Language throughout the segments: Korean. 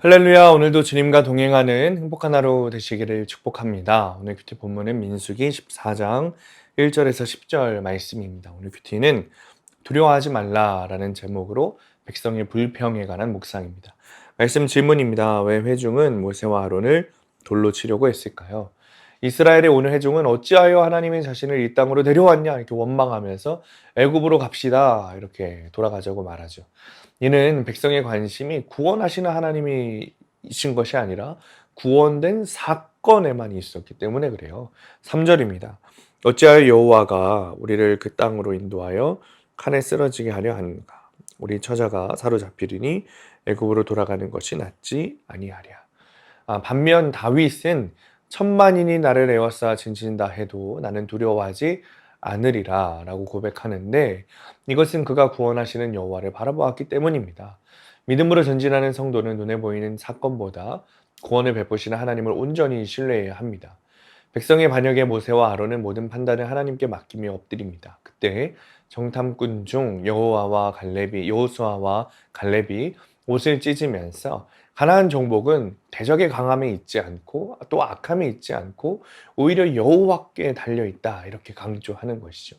할렐루야, 오늘도 주님과 동행하는 행복한 하루 되시기를 축복합니다. 오늘 큐티 본문은 민수기 14장 1절에서 10절 말씀입니다. 오늘 큐티는 두려워하지 말라라는 제목으로 백성의 불평에 관한 묵상입니다. 말씀 질문입니다. 왜 회중은 모세와 아론을 돌로 치려고 했을까요? 이스라엘의 오늘 회중은 어찌하여 하나님이 자신을 이 땅으로 데려왔냐 이렇게 원망하면서 애굽으로 갑시다 이렇게 돌아가자고 말하죠. 이는 백성의 관심이 구원하시는 하나님이신 것이 아니라 구원된 사건에만 있었기 때문에 그래요. 3절입니다. 어찌하여 여호와가 우리를 그 땅으로 인도하여 칼에 쓰러지게 하려 하는가? 우리 처자가 사로잡히리니 애굽으로 돌아가는 것이 낫지 아니하랴. 반면 다윗은 천만인이 나를 에워싸 진진다 해도 나는 두려워하지 않으리라 라고 고백하는데, 이것은 그가 구원하시는 여호와를 바라보았기 때문입니다. 믿음으로 전진하는 성도는 눈에 보이는 사건보다 구원을 베푸시는 하나님을 온전히 신뢰해야 합니다. 백성의 반역에 모세와 아론은 모든 판단을 하나님께 맡기며 엎드립니다. 그때 정탐꾼 중 여호수아와 갈렙이 옷을 찢으면서 가나안 정복은 대적의 강함에 있지 않고 또 악함에 있지 않고 오히려 여호와께 달려 있다 이렇게 강조하는 것이죠.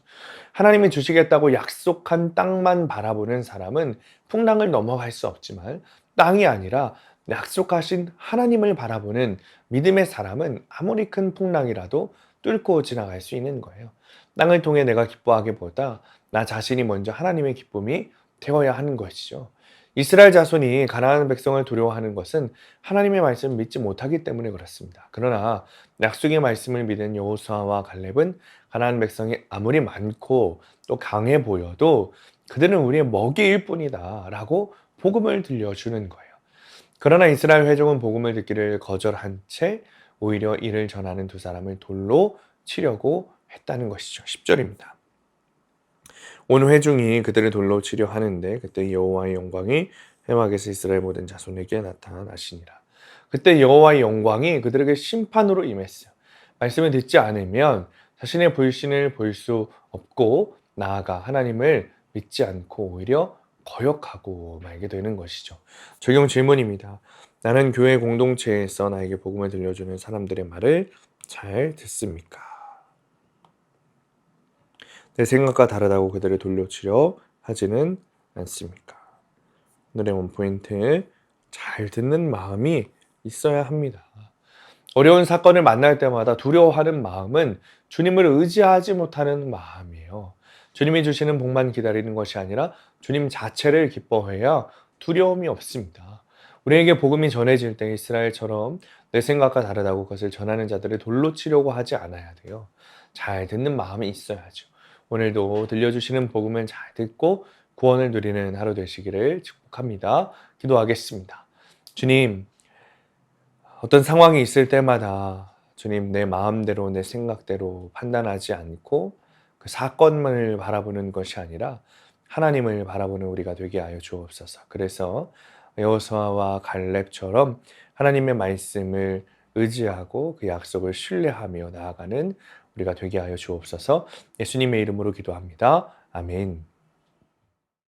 하나님이 주시겠다고 약속한 땅만 바라보는 사람은 풍랑을 넘어갈 수 없지만, 땅이 아니라 약속하신 하나님을 바라보는 믿음의 사람은 아무리 큰 풍랑이라도 뚫고 지나갈 수 있는 거예요. 땅을 통해 내가 기뻐하기보다 나 자신이 먼저 하나님의 기쁨이 되어야 하는 것이죠. 이스라엘 자손이 가나안 백성을 두려워하는 것은 하나님의 말씀을 믿지 못하기 때문에 그렇습니다. 그러나 약속의 말씀을 믿은 여호수아와 갈렙은 가나안 백성이 아무리 많고 또 강해 보여도 그들은 우리의 먹이일 뿐이다 라고 복음을 들려주는 거예요. 그러나 이스라엘 회족은 복음을 듣기를 거절한 채 오히려 이를 전하는 두 사람을 돌로 치려고 했다는 것이죠. 10절입니다. 온 회중이 그들을 돌로 치려 하는데 그때 여호와의 영광이 회막에서 이스라엘 모든 자손에게 나타나시니라. 그때 여호와의 영광이 그들에게 심판으로 임했어요. 말씀을 듣지 않으면 자신의 불신을 볼 수 없고 나아가 하나님을 믿지 않고 오히려 거역하고 말게 되는 것이죠. 적용 질문입니다. 나는 교회 공동체에서 나에게 복음을 들려주는 사람들의 말을 잘 듣습니까? 내 생각과 다르다고 그들을 돌려치려 하지는 않습니까? 오늘의 원포인트, 잘 듣는 마음이 있어야 합니다. 어려운 사건을 만날 때마다 두려워하는 마음은 주님을 의지하지 못하는 마음이에요. 주님이 주시는 복만 기다리는 것이 아니라 주님 자체를 기뻐해야 두려움이 없습니다. 우리에게 복음이 전해질 때 이스라엘처럼 내 생각과 다르다고 그것을 전하는 자들을 돌로 치려고 하지 않아야 돼요. 잘 듣는 마음이 있어야죠. 오늘도 들려주시는 복음을 잘 듣고 구원을 누리는 하루 되시기를 축복합니다. 기도하겠습니다. 주님, 어떤 상황이 있을 때마다 주님 내 마음대로 내 생각대로 판단하지 않고 그 사건만을 바라보는 것이 아니라 하나님을 바라보는 우리가 되게 하여 주옵소서. 그래서 여호수아와 갈렙처럼 하나님의 말씀을 의지하고 그 약속을 신뢰하며 나아가는 우리가 되게 하여 주옵소서. 예수님의 이름으로 기도합니다. 아멘.